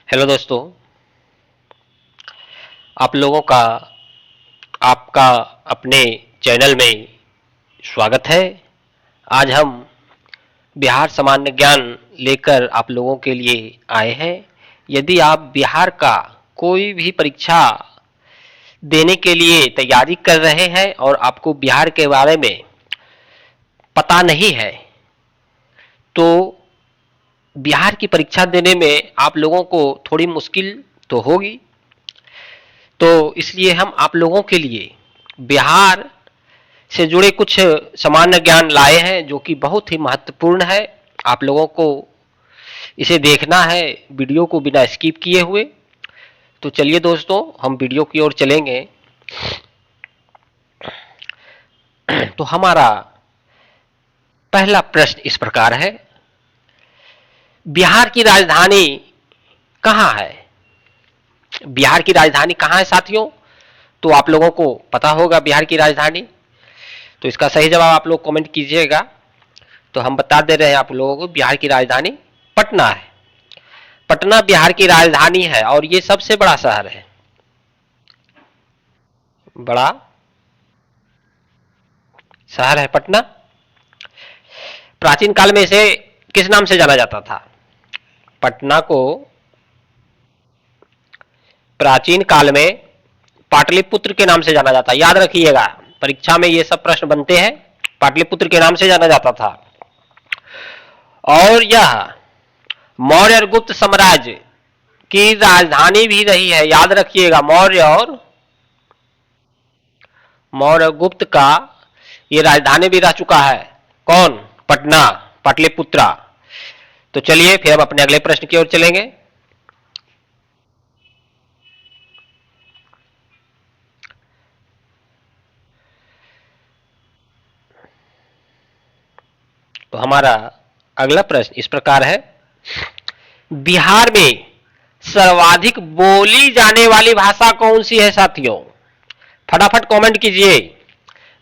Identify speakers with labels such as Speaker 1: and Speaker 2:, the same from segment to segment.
Speaker 1: Hello दोस्तों, आप लोगों का आपका अपने चैनल में स्वागत है। आज हम बिहार सामान्य ज्ञान लेकर आप लोगों के लिए आए हैं। यदि आप बिहार का कोई भी परीक्षा देने के लिए तैयारी कर रहे हैं और आपको बिहार के बारे में पता नहीं है, तो बिहार की परीक्षा देने में आप लोगों को थोड़ी मुश्किल तो होगी। तो इसलिए हम आप लोगों के लिए बिहार से जुड़े कुछ सामान्य ज्ञान लाए हैं जो कि बहुत ही महत्वपूर्ण है। आप लोगों को इसे देखना है वीडियो को बिना स्किप किए हुए। तो चलिए दोस्तों, हम वीडियो की ओर चलेंगे। तो हमारा पहला प्रश्न इस प्रकार है, बिहार की राजधानी कहाँ है? बिहार की राजधानी कहाँ है साथियों? तो आप लोगों को पता होगा बिहार की राजधानी। तो इसका सही जवाब आप लोग कमेंट कीजिएगा। तो हम बता दे रहे हैं आप लोगों को, बिहार की राजधानी पटना है। पटना बिहार की राजधानी है और ये सबसे बड़ा शहर है। बड़ा शहर है पटना। प्राचीन काल में इसे किस नाम से जाना जाता था? पटना को प्राचीन काल में पाटलिपुत्र के नाम से जाना जाता है। याद रखिएगा, परीक्षा में ये सब प्रश्न बनते हैं। पाटलिपुत्र के नाम से जाना जाता था। और यह मौर्य और गुप्त साम्राज्य की राजधानी भी रही है। याद रखिएगा, मौर्य और गुप्त का ये राजधानी भी रह चुका है। कौन? पटना, पाटलिपुत्रा। तो चलिए फिर हम अपने अगले प्रश्न की ओर चलेंगे। तो हमारा अगला प्रश्न इस प्रकार है, बिहार में सर्वाधिक बोली जाने वाली भाषा कौन सी है साथियों? फटाफट कमेंट कीजिए।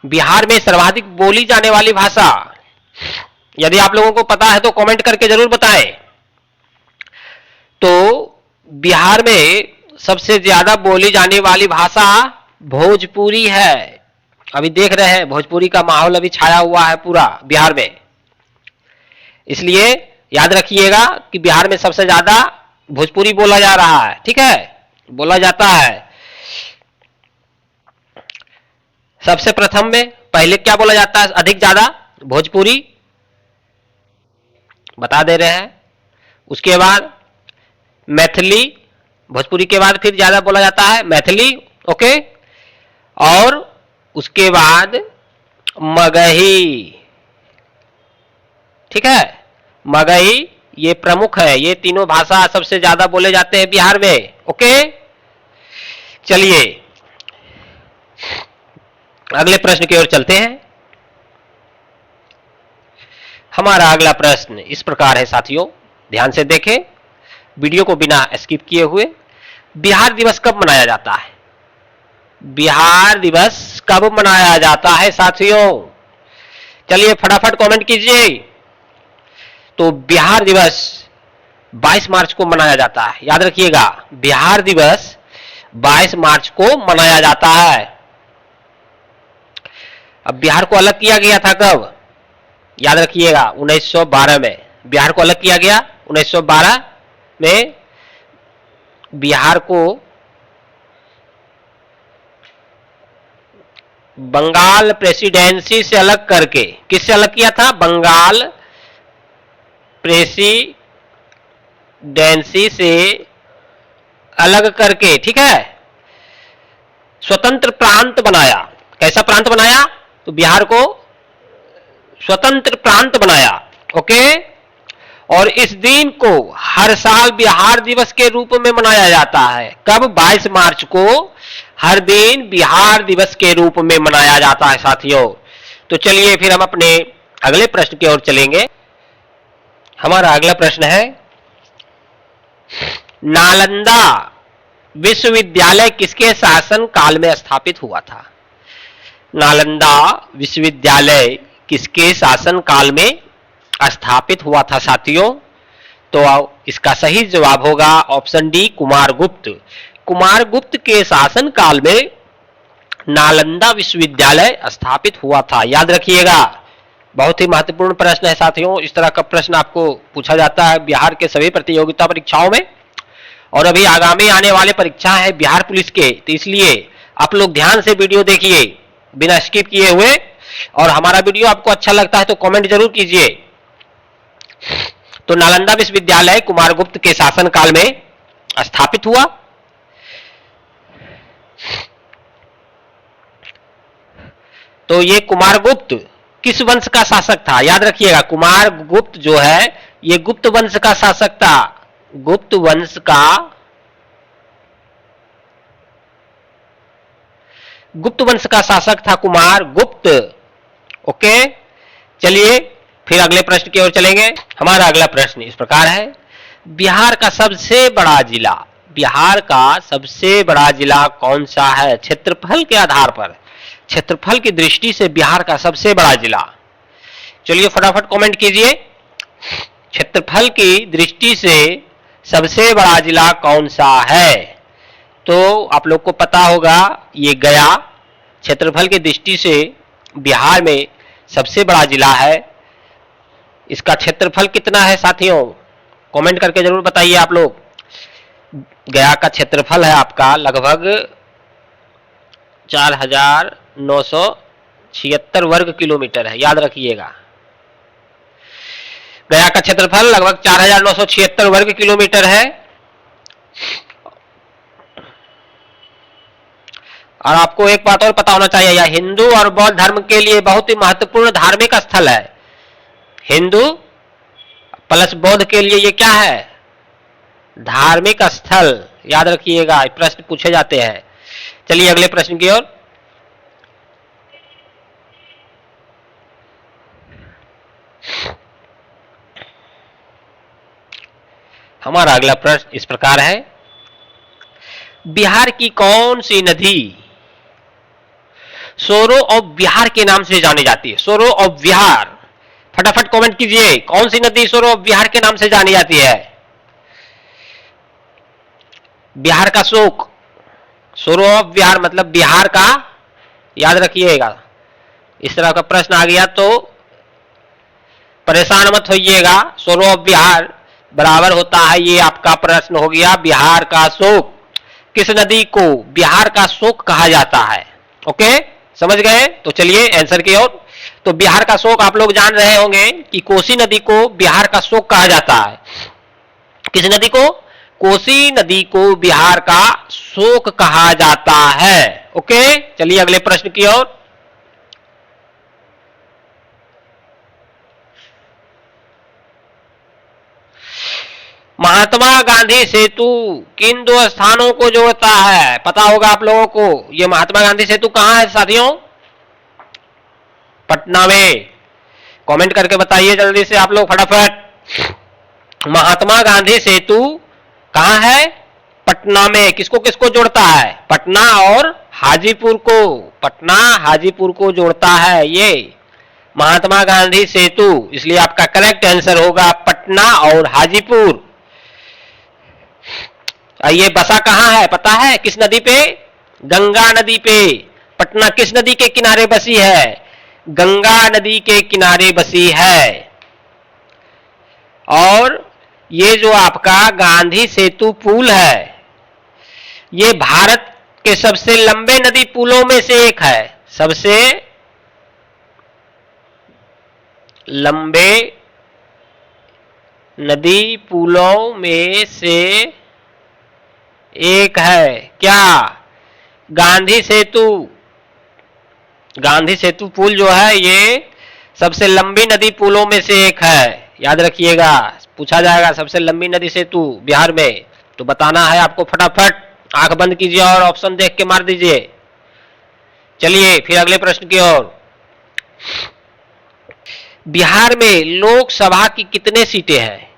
Speaker 1: बिहार में सर्वाधिक बोली जाने वाली भाषा, यदि आप लोगों को पता है तो कमेंट करके जरूर बताएं। तो बिहार में सबसे ज्यादा बोली जाने वाली भाषा भोजपुरी है। अभी देख रहे हैं भोजपुरी का माहौल अभी छाया हुआ है पूरा बिहार में। इसलिए याद रखिएगा कि बिहार में सबसे ज्यादा भोजपुरी बोला जा रहा है। ठीक है, बोला जाता है। सबसे प्रथम में पहले क्या बोला जाता है अधिक ज्यादा? भोजपुरी, बता दे रहे हैं। उसके बाद मैथिली, भोजपुरी के बाद फिर ज्यादा बोला जाता है मैथिली। ओके, और उसके बाद मगही। ठीक है, मगही ये प्रमुख है। ये तीनों भाषा सबसे ज्यादा बोले जाते हैं बिहार में। ओके, चलिए अगले प्रश्न की ओर चलते हैं। हमारा अगला प्रश्न इस प्रकार है साथियों, ध्यान से देखें वीडियो को बिना स्किप किए हुए। बिहार दिवस कब मनाया जाता है? बिहार दिवस कब मनाया जाता है साथियों? चलिए फटाफट कमेंट कीजिए। तो बिहार दिवस 22 मार्च को मनाया जाता है। याद रखिएगा, बिहार दिवस 22 मार्च को मनाया जाता है। अब बिहार को अलग किया गया था कब? याद रखिएगा 1912 में बिहार को अलग किया गया। 1912 में बिहार को बंगाल प्रेसिडेंसी से अलग करके, किससे अलग किया था? बंगाल प्रेसिडेंसी से अलग करके, ठीक है, स्वतंत्र प्रांत बनाया। कैसा प्रांत बनाया? तो बिहार को स्वतंत्र प्रांत बनाया। ओके, और इस दिन को हर साल बिहार दिवस के रूप में मनाया जाता है। कब? 22 मार्च को हर दिन बिहार दिवस के रूप में मनाया जाता है साथियों। तो चलिए फिर हम अपने अगले प्रश्न की ओर चलेंगे। हमारा अगला प्रश्न है, नालंदा विश्वविद्यालय किसके शासन काल में स्थापित हुआ था? नालंदा विश्वविद्यालय किसके शासन काल में स्थापित हुआ था साथियों? तो इसका सही जवाब होगा ऑप्शन डी, कुमारगुप्त। कुमारगुप्त के शासन काल में नालंदा विश्वविद्यालय स्थापित हुआ था, याद रखिएगा। बहुत ही महत्वपूर्ण प्रश्न है साथियों, इस तरह का प्रश्न आपको पूछा जाता है बिहार के सभी प्रतियोगिता परीक्षाओं में। और अभी आगामी आने वाले परीक्षा है बिहार पुलिस के, तो इसलिए आप लोग ध्यान से वीडियो देखिए बिना स्किप किए हुए। और हमारा वीडियो आपको अच्छा लगता है तो कमेंट जरूर कीजिए। तो नालंदा विश्वविद्यालय कुमारगुप्त के शासन काल में स्थापित हुआ। तो ये कुमारगुप्त किस वंश का शासक था, याद रखिएगा। कुमारगुप्त जो है ये गुप्त वंश का शासक था, गुप्त वंश का शासक था कुमारगुप्त। ओके, चलिए फिर अगले प्रश्न की ओर चलेंगे। हमारा अगला प्रश्न इस प्रकार है, बिहार का सबसे बड़ा जिला, बिहार का सबसे बड़ा जिला कौन सा है? क्षेत्रफल के आधार पर, क्षेत्रफल की दृष्टि से बिहार का सबसे बड़ा जिला, चलिए फटाफट कमेंट कीजिए। क्षेत्रफल की दृष्टि से सबसे बड़ा जिला कौन सा है? तो आप लोग को पता होगा ये गया क्षेत्रफल की दृष्टि से बिहार में सबसे बड़ा जिला है। इसका क्षेत्रफल कितना है साथियों, कमेंट करके जरूर बताइए आप लोग। गया का क्षेत्रफल है आपका लगभग 4976 वर्ग किलोमीटर है, याद रखिएगा। गया का क्षेत्रफल लगभग 4976 वर्ग किलोमीटर है। और आपको एक बात और पता होना चाहिए, यह हिंदू और बौद्ध धर्म के लिए बहुत ही महत्वपूर्ण धार्मिक स्थल है। हिंदू प्लस बौद्ध के लिए ये क्या है? धार्मिक स्थल, याद रखिएगा, प्रश्न पूछे जाते हैं। चलिए अगले प्रश्न की ओर। हमारा अगला प्रश्न इस प्रकार है, बिहार की कौन सी नदी सोरो ऑफ बिहार के नाम से जानी जाती है? सोरो ऑफ बिहार, फटाफट कमेंट कीजिए, कौन सी नदी सोरो ऑफ बिहार के नाम से जानी जाती है? बिहार का शोक, सोरो ऑफ बिहार मतलब बिहार का, याद रखिएगा। इस तरह का प्रश्न आ गया तो परेशान मत होइएगा। सोरो ऑफ बिहार बराबर होता है, ये आपका प्रश्न हो गया बिहार का शोक। किस नदी को बिहार का शोक कहा जाता है? ओके, समझ गए? तो चलिए आंसर की ओर। तो बिहार का शोक आप लोग जान रहे होंगे कि कोसी नदी को बिहार का शोक कहा जाता है। किस नदी को? कोसी नदी को बिहार का शोक कहा जाता है। ओके, चलिए अगले प्रश्न की ओर। महात्मा गांधी सेतु किन दो स्थानों को जोड़ता है? पता होगा आप लोगों को, ये महात्मा गांधी सेतु कहां है साथियों? पटना में। कमेंट करके बताइए जल्दी से आप लोग फटाफट। महात्मा गांधी सेतु कहां है? पटना में। किसको किसको जोड़ता है? पटना और हाजीपुर को, पटना हाजीपुर को जोड़ता है ये महात्मा गांधी सेतु। इसलिए आपका करेक्ट आंसर होगा पटना और हाजीपुर। ये बसा कहां है पता है? किस नदी पे? गंगा नदी पे। पटना किस नदी के किनारे बसी है? गंगा नदी के किनारे बसी है। और ये जो आपका गांधी सेतु पुल है, ये भारत के सबसे लंबे नदी पुलों में से एक है, सबसे लंबे नदी पुलों में से एक है। क्या? गांधी सेतु। गांधी सेतु पुल जो है ये सबसे लंबी नदी पुलों में से एक है, याद रखिएगा। पूछा जाएगा सबसे लंबी नदी सेतु बिहार में, तो बताना है आपको। फटाफट आंख बंद कीजिए और ऑप्शन देख के मार दीजिए। चलिए फिर अगले प्रश्न की ओर। बिहार में लोकसभा की कितने सीटें हैं?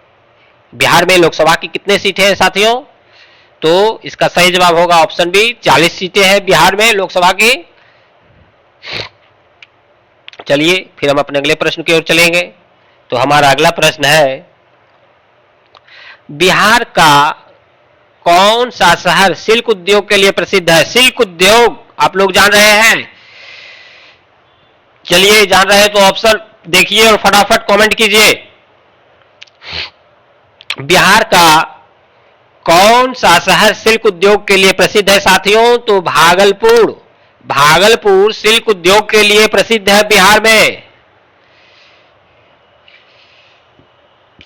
Speaker 1: बिहार में लोकसभा की कितने सीटें हैं साथियों? तो इसका सही जवाब होगा ऑप्शन बी, 40 सीटें हैं बिहार में लोकसभा की। चलिए फिर हम अपने अगले प्रश्न की ओर चलेंगे। तो हमारा अगला प्रश्न है, बिहार का कौन सा शहर सिल्क उद्योग के लिए प्रसिद्ध है? सिल्क उद्योग आप लोग जान रहे हैं? चलिए जान रहे हैं तो ऑप्शन देखिए और फटाफट कमेंट कीजिए। बिहार का कौन सा शहर सिल्क उद्योग के लिए प्रसिद्ध है साथियों? तो भागलपुर। भागलपुर सिल्क उद्योग के लिए प्रसिद्ध है बिहार में।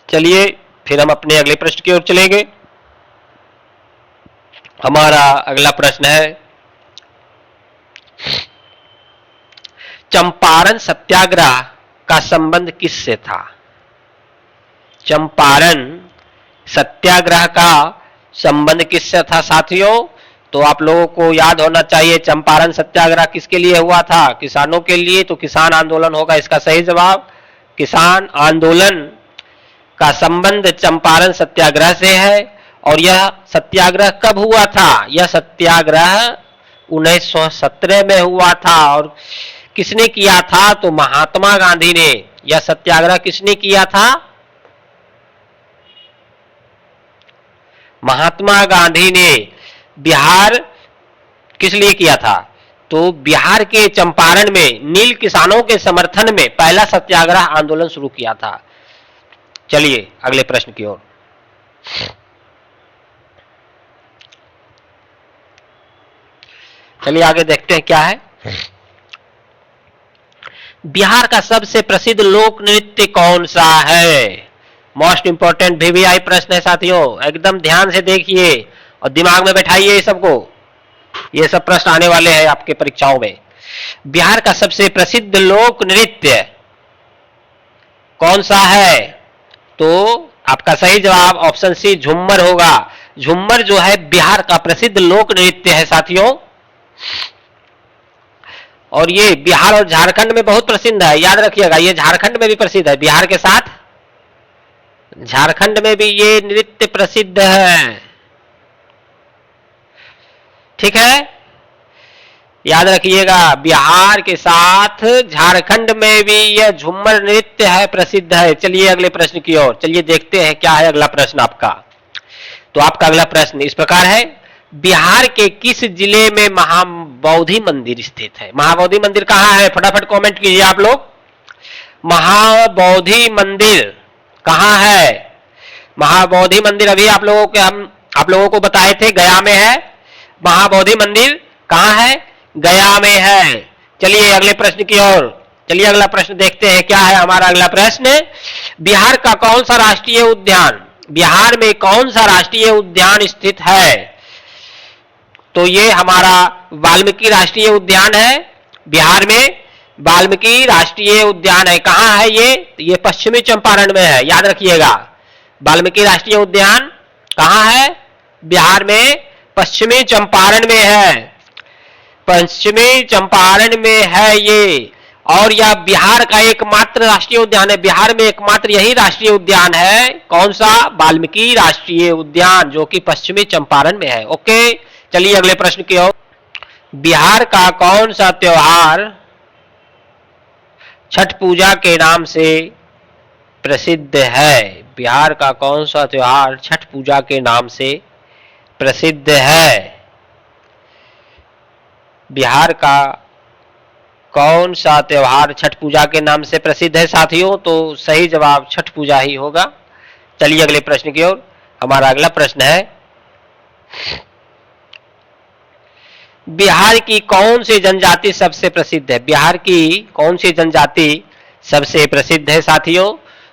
Speaker 1: चलिए फिर हम अपने अगले प्रश्न की ओर चलेंगे। हमारा अगला प्रश्न है, चंपारण सत्याग्रह का संबंध किससे था? चंपारण सत्याग्रह का संबंध किससे था साथियों? तो आप लोगों को याद होना चाहिए चंपारण सत्याग्रह किसके लिए हुआ था? किसानों के लिए। तो किसान आंदोलन होगा इसका सही जवाब। किसान आंदोलन का संबंध चंपारण सत्याग्रह से है। और यह सत्याग्रह कब हुआ था? यह सत्याग्रह 1917 में हुआ था। और किसने किया था? तो महात्मा गांधी ने। यह सत्याग्रह किसने किया था? महात्मा गांधी ने। बिहार किस लिए किया था? तो बिहार के चंपारण में नील किसानों के समर्थन में पहला सत्याग्रह आंदोलन शुरू किया था। चलिए अगले प्रश्न की ओर। चलिए आगे देखते हैं क्या है। बिहार का सबसे प्रसिद्ध लोक नृत्य कौन सा है? मोस्ट इंपोर्टेंट वीवीआई प्रश्न है साथियों, एकदम ध्यान से देखिए और दिमाग में बैठाइए सबको। ये सब प्रश्न आने वाले हैं आपके परीक्षाओं में। बिहार का सबसे प्रसिद्ध लोक नृत्य कौन सा है? तो आपका सही जवाब ऑप्शन सी झूमर होगा। झूमर जो है बिहार का प्रसिद्ध लोक नृत्य है साथियों। और ये बिहार और झारखंड में बहुत प्रसिद्ध है, याद रखिएगा। ये झारखंड में भी प्रसिद्ध है, बिहार के साथ झारखंड में भी ये नृत्य प्रसिद्ध है। ठीक है, याद रखिएगा बिहार के साथ झारखंड में भी यह झूमर नृत्य है, प्रसिद्ध है। चलिए अगले प्रश्न की ओर चलिए देखते हैं क्या है अगला प्रश्न आपका। तो आपका अगला प्रश्न इस प्रकार है, बिहार के किस जिले में महाबोधि मंदिर स्थित है? महाबोधि मंदिर कहां है? फटाफट कमेंट कीजिए आप लोग। महाबोधि मंदिर कहां है? महाबोधि मंदिर अभी आप लोगों को बताए थे, गया में है। महाबोधि मंदिर कहां है? गया में है। चलिए अगले प्रश्न की ओर चलिए, अगला प्रश्न देखते हैं क्या है हमारा अगला प्रश्न। बिहार का कौन सा राष्ट्रीय उद्यान, बिहार में कौन सा राष्ट्रीय उद्यान स्थित है? तो ये हमारा वाल्मीकि राष्ट्रीय उद्यान है। बिहार में वाल्मीकि राष्ट्रीय उद्यान है। कहां है ये? ये पश्चिमी चंपारण में है, याद रखिएगा। वाल्मीकि राष्ट्रीय उद्यान कहां है? बिहार में पश्चिमी चंपारण में है। पश्चिमी चंपारण में है ये। और यह बिहार का एकमात्र राष्ट्रीय उद्यान है। बिहार में एकमात्र यही राष्ट्रीय उद्यान है। कौन सा? वाल्मीकि राष्ट्रीय उद्यान, जो कि पश्चिमी चंपारण में है। ओके, चलिए अगले प्रश्न की ओर। बिहार का कौन सा त्योहार छठ पूजा के नाम से प्रसिद्ध है? बिहार का कौन सा त्योहार छठ पूजा के नाम से प्रसिद्ध है? बिहार का कौन सा त्योहार छठ पूजा के नाम से प्रसिद्ध है साथियों? तो सही जवाब छठ पूजा ही होगा। चलिए अगले प्रश्न की ओर। हमारा अगला प्रश्न है, बिहार की कौन सी जनजाति सबसे प्रसिद्ध है? बिहार की कौन सी जनजाति सबसे प्रसिद्ध है साथियों?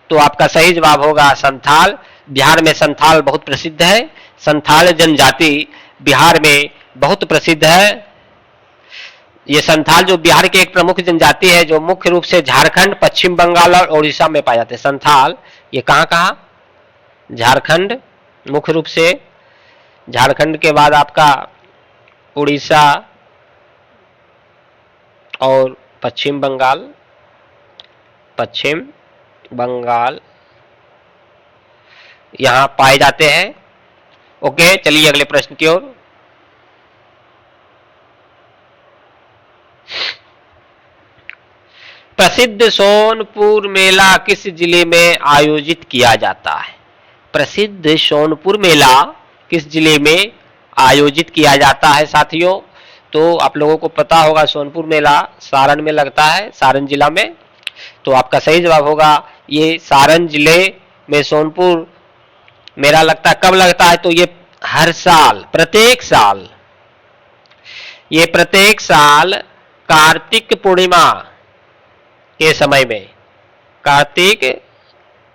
Speaker 1: तो आपका सही जवाब होगा संथाल। बिहार में संथाल बहुत प्रसिद्ध है। संथाल जनजाति बिहार में बहुत प्रसिद्ध है। ये संथाल जो बिहार के एक प्रमुख जनजाति है, जो मुख्य रूप से झारखंड, पश्चिम बंगाल और उड़ीसा में पाए जाते हैं। संथाल ये कहां? झारखंड, मुख्य रूप से झारखंड के बाद आपका उड़ीसा और पश्चिम बंगाल यहां पाए जाते हैं। ओके, चलिए अगले प्रश्न की ओर। प्रसिद्ध सोनपुर मेला किस जिले में आयोजित किया जाता है? प्रसिद्ध सोनपुर मेला किस जिले में आयोजित किया जाता है साथियों? तो आप लोगों को पता होगा सोनपुर मेला सारण में लगता है, सारण जिला में। तो आपका सही जवाब होगा ये सारण जिले में सोनपुर मेला लगता है। कब लगता है? तो ये हर साल, प्रत्येक साल, ये प्रत्येक साल कार्तिक पूर्णिमा के समय में, कार्तिक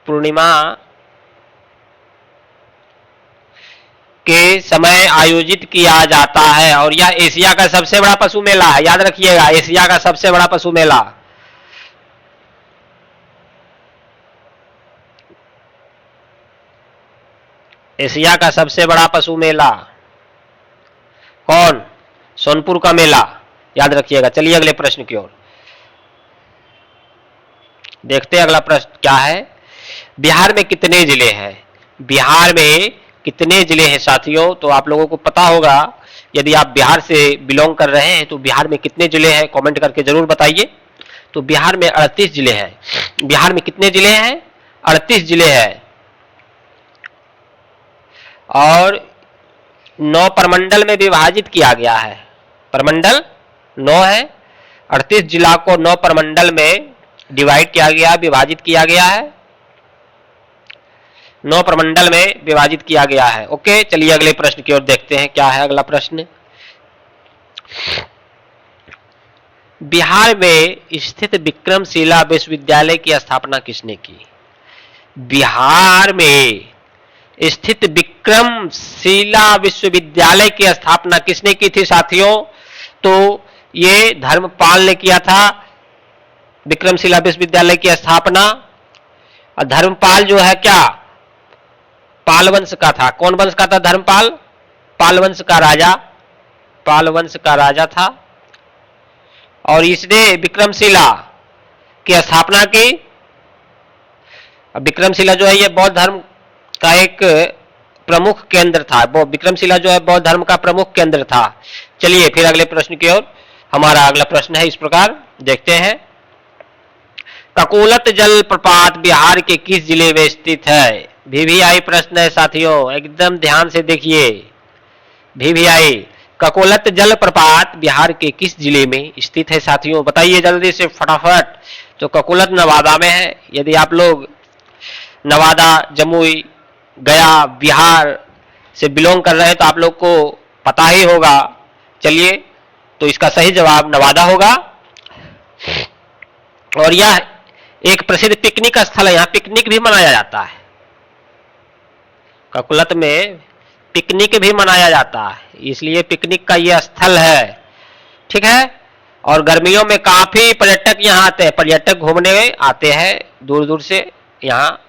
Speaker 1: पूर्णिमा के समय आयोजित किया जाता है। और यह एशिया का सबसे बड़ा पशु मेला है, याद रखिएगा, एशिया का सबसे बड़ा पशु मेला। एशिया का सबसे बड़ा पशु मेला कौन? सोनपुर का मेला, याद रखिएगा। चलिए अगले प्रश्न की ओर देखते हैं। अगला प्रश्न क्या है? बिहार में कितने जिले हैं? बिहार में कितने जिले हैं साथियों? तो आप लोगों को पता होगा, यदि आप बिहार से बिलोंग कर रहे हैं तो बिहार में कितने जिले हैं कमेंट करके जरूर बताइए। तो बिहार में 38 जिले हैं। बिहार में कितने जिले हैं? 38 जिले हैं। और 9 प्रमंडल में विभाजित किया गया है। प्रमंडल 9 है, 38 जिला को 9 प्रमंडल में डिवाइड किया गया, विभाजित किया गया है, 9 प्रमंडल में विभाजित किया गया है। ओके, चलिए अगले प्रश्न की ओर देखते हैं। क्या है अगला प्रश्न? बिहार में स्थित विक्रमशिला विश्वविद्यालय की स्थापना किसने की? बिहार में स्थित विक्रमशिला विश्वविद्यालय की स्थापना किसने की थी साथियों? तो ये धर्मपाल ने किया था विक्रमशिला विश्वविद्यालय की स्थापना। और धर्मपाल जो है क्या, पाल वंश का था। कौन वंश का था धर्मपाल? पाल वंश का राजा, पाल वंश का राजा था। और इसने विक्रमशिला की स्थापना की। विक्रमशिला जो है ये बौद्ध धर्म का एक प्रमुख केंद्र था। वो विक्रमशिला जो है बौद्ध धर्म का प्रमुख केंद्र था। चलिए फिर अगले प्रश्न की ओर। हमारा अगला प्रश्न है इस प्रकार, देखते हैं। ककोलत जल प्रपात बिहार के किस जिले में स्थित है? VVI प्रश्न है साथियों, एकदम ध्यान से देखिए। VVI, ककोलत जल प्रपात बिहार के किस जिले में स्थित है साथियों? बताइए जल्दी से फटाफट। तो ककोलत नवादा में है। यदि आप लोग नवादा, जमुई, गया, बिहार से बिलोंग कर रहे हैं तो आप लोग को पता ही होगा। चलिए, तो इसका सही जवाब नवादा होगा। और यह एक प्रसिद्ध पिकनिक स्थल है, यहां पिकनिक भी मनाया जाता है। ककोलत में पिकनिक भी मनाया जाता है, इसलिए पिकनिक का यह स्थल है। ठीक है। और गर्मियों में काफी पर्यटक यहाँ आते हैं, पर्यटक घूमने आते हैं दूर दूर से यहाँ,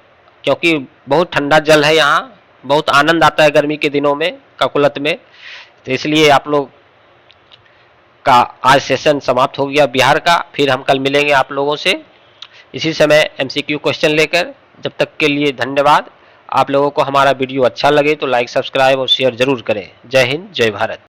Speaker 1: क्योंकि बहुत ठंडा जल है यहाँ, बहुत आनंद आता है गर्मी के दिनों में ककोलत में। तो इसलिए आप लोग का आज सेशन समाप्त हो गया बिहार का। फिर हम कल मिलेंगे आप लोगों से इसी समय MCQ क्वेश्चन लेकर। जब तक के लिए धन्यवाद। आप लोगों को हमारा वीडियो अच्छा लगे तो लाइक, सब्सक्राइब और शेयर जरूर करें। जय हिंद, जय भारत।